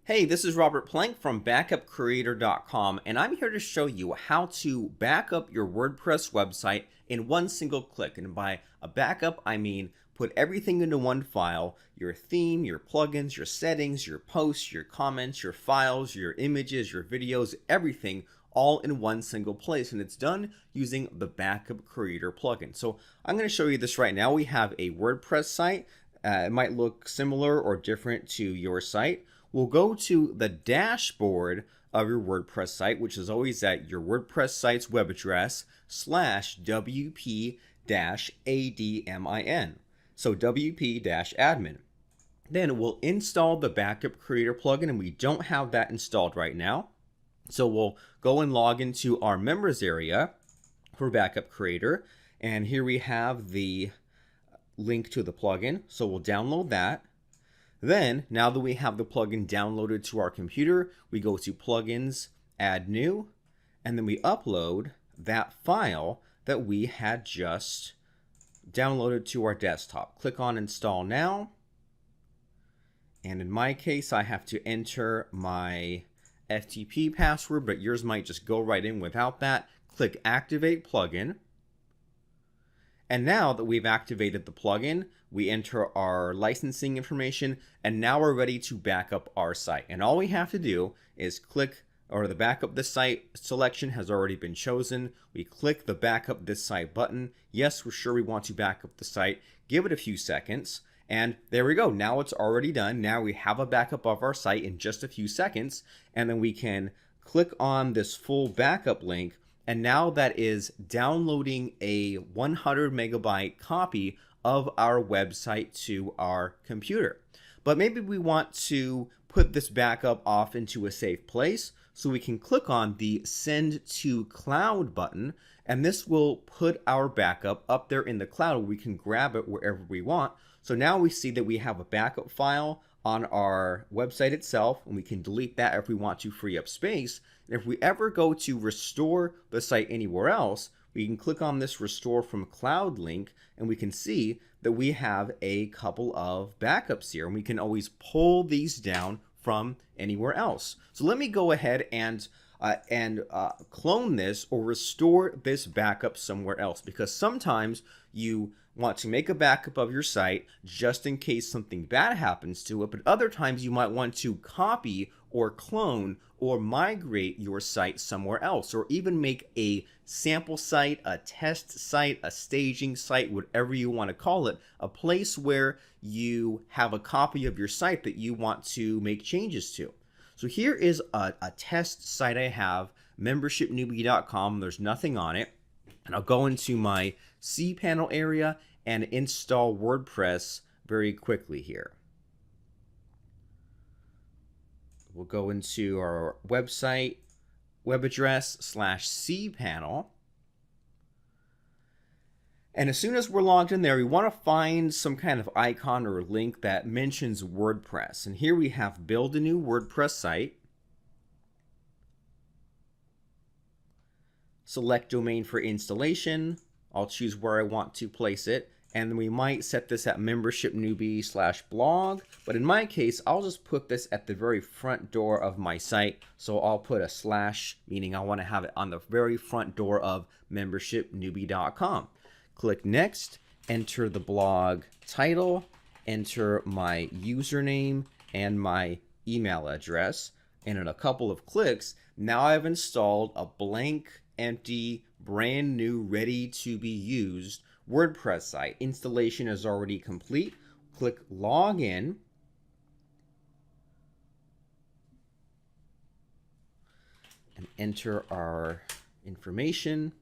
Hey, this is Robert Plank from backupcreator.com, and I'm here to show you how to back up your WordPress website in one single click. And by a backup, I mean put everything into one file: your theme, your plugins, your settings, your posts, your comments, your files, your images, your videos, everything all in one single place. And it's done using the Backup Creator plugin. So I'm going to show you this right now. We have a WordPress site. It might look similar or different to your site. We'll go to the dashboard of your WordPress site, which is always at your WordPress site's web address /wp-admin. So wp-admin. Then we'll install the Backup Creator plugin, and we don't have that installed right now. So we'll go and log into our members area for Backup Creator. And here we have the link to the plugin. So we'll download that. Then, now that we have the plugin downloaded to our computer, we go to Plugins, Add New, and then we upload that file that we had just downloaded to our desktop. Click on Install Now. And in my case, I have to enter my FTP password, but yours might just go right in without that. Click Activate Plugin. And now that we've activated the plugin, we enter our licensing information, and now we're ready to back up our site. And all we have to do is click, or the backup this site selection has already been chosen. We click the backup this site button. Yes, we're sure we want to back up the site. Give it a few seconds, and there we go. Now it's already done. Now we have a backup of our site in just a few seconds, and then we can click on this full backup link. And now that is downloading a 100 megabyte copy of our website to our computer. But maybe we want to put this backup off into a safe place, so we can click on the Send to Cloud button, and this will put our backup up there in the cloud where we can grab it wherever we want. So now we see that we have a backup file on our website itself, and we can delete that if we want to free up space. And if we ever go to restore the site anywhere else, we can click on this Restore from Cloud link, and we can see that we have a couple of backups here, and we can always pull these down from anywhere else. So let me go ahead and clone this or restore this backup somewhere else, because sometimes you want to make a backup of your site just in case something bad happens to it, but other times you might want to copy or clone or migrate your site somewhere else, or even make a sample site, a test site, a staging site, whatever you want to call it, a place where you have a copy of your site that you want to make changes to. So here is a test site I have, membershipnewbie.com. There's nothing on it. And I'll go into my cPanel area and install WordPress very quickly here. We'll go into our website web address /cPanel. And as soon as we're logged in there, we want to find some kind of icon or link that mentions WordPress. And here we have Build a New WordPress Site. Select Domain for installation. I'll choose where I want to place it. And then we might set this at membershipnewbie/blog. But in my case, I'll just put this at the very front door of my site. So I'll put a /, meaning I want to have it on the very front door of membershipnewbie.com. Click Next, enter the blog title, enter my username and my email address. And in a couple of clicks, now I've installed a blank, empty, brand new, ready to be used WordPress site. Installation is already complete. Click Login. And enter our information.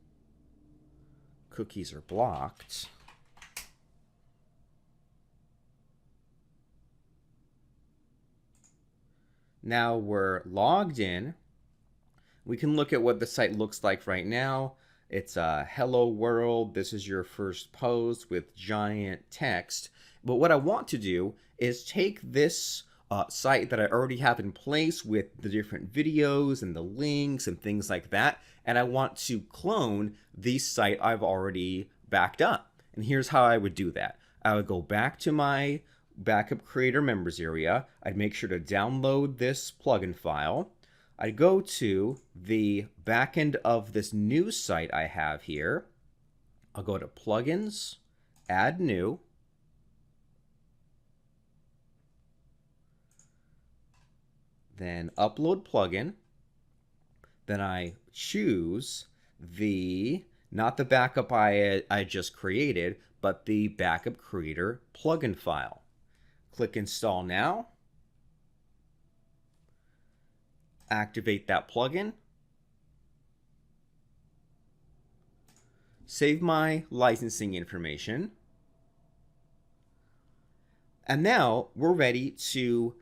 Cookies are blocked. Now we're logged in. We can look at what the site looks like right now. It's a hello world. This is your first post with giant text. But what I want to do is take this site that I already have in place with the different videos and the links and things like that, and I want to clone the site I've already backed up. And here's how I would do that. I would go back to my Backup Creator members area. I'd make sure to download this plugin file. I'd go to the back end of this new site I have here. I'll go to Plugins, Add New. Then Upload Plugin. Then I choose not the backup I just created, but the Backup Creator plugin file. Click Install Now. Activate that plugin. Save my licensing information. And now we're ready to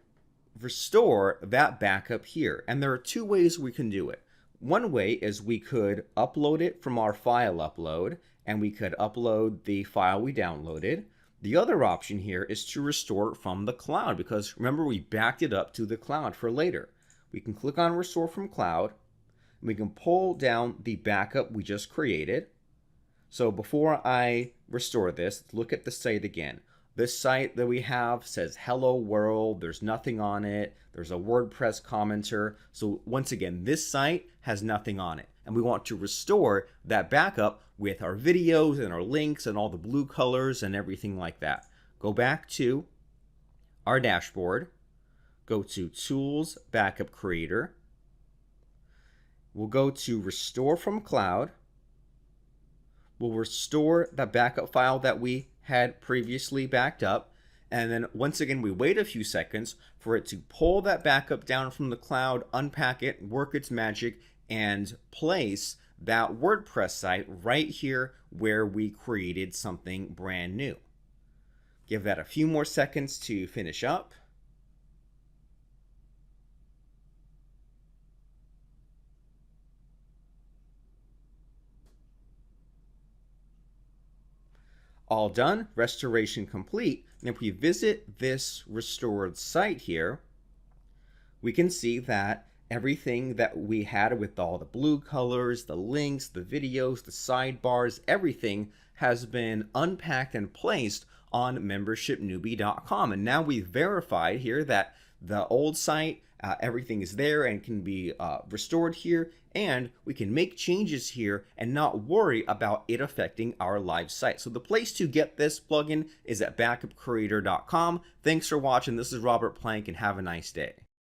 restore that backup here. And there are two ways we can do it. One way is we could upload it from our file upload, and we could upload the file we downloaded. The other option here is to restore it from the cloud, because remember, we backed it up to the cloud for later. We can click on Restore from Cloud, and we can pull down the backup we just created. So before I restore this, look at the site again. This site that we have says hello world, there's nothing on it, there's a WordPress commenter. So once again, this site has nothing on it. And we want to restore that backup with our videos and our links and all the blue colors and everything like that. Go back to our dashboard, go to Tools, Backup Creator. We'll go to Restore from Cloud. We'll restore the backup file that we had previously backed up, and then once again we wait a few seconds for it to pull that backup down from the cloud, unpack it, work its magic, and place that WordPress site right here where we created something brand new. Give that a few more seconds to finish up. All done, restoration complete. And if we visit this restored site here, we can see that everything that we had with all the blue colors, the links, the videos, the sidebars, everything has been unpacked and placed on membershipnewbie.com. And now we've verified here that the old site, everything is there and can be restored here, and we can make changes here and not worry about it affecting our live site. So the place to get this plugin is at backupcreator.com. Thanks for watching. This is Robert Plank, and have a nice day.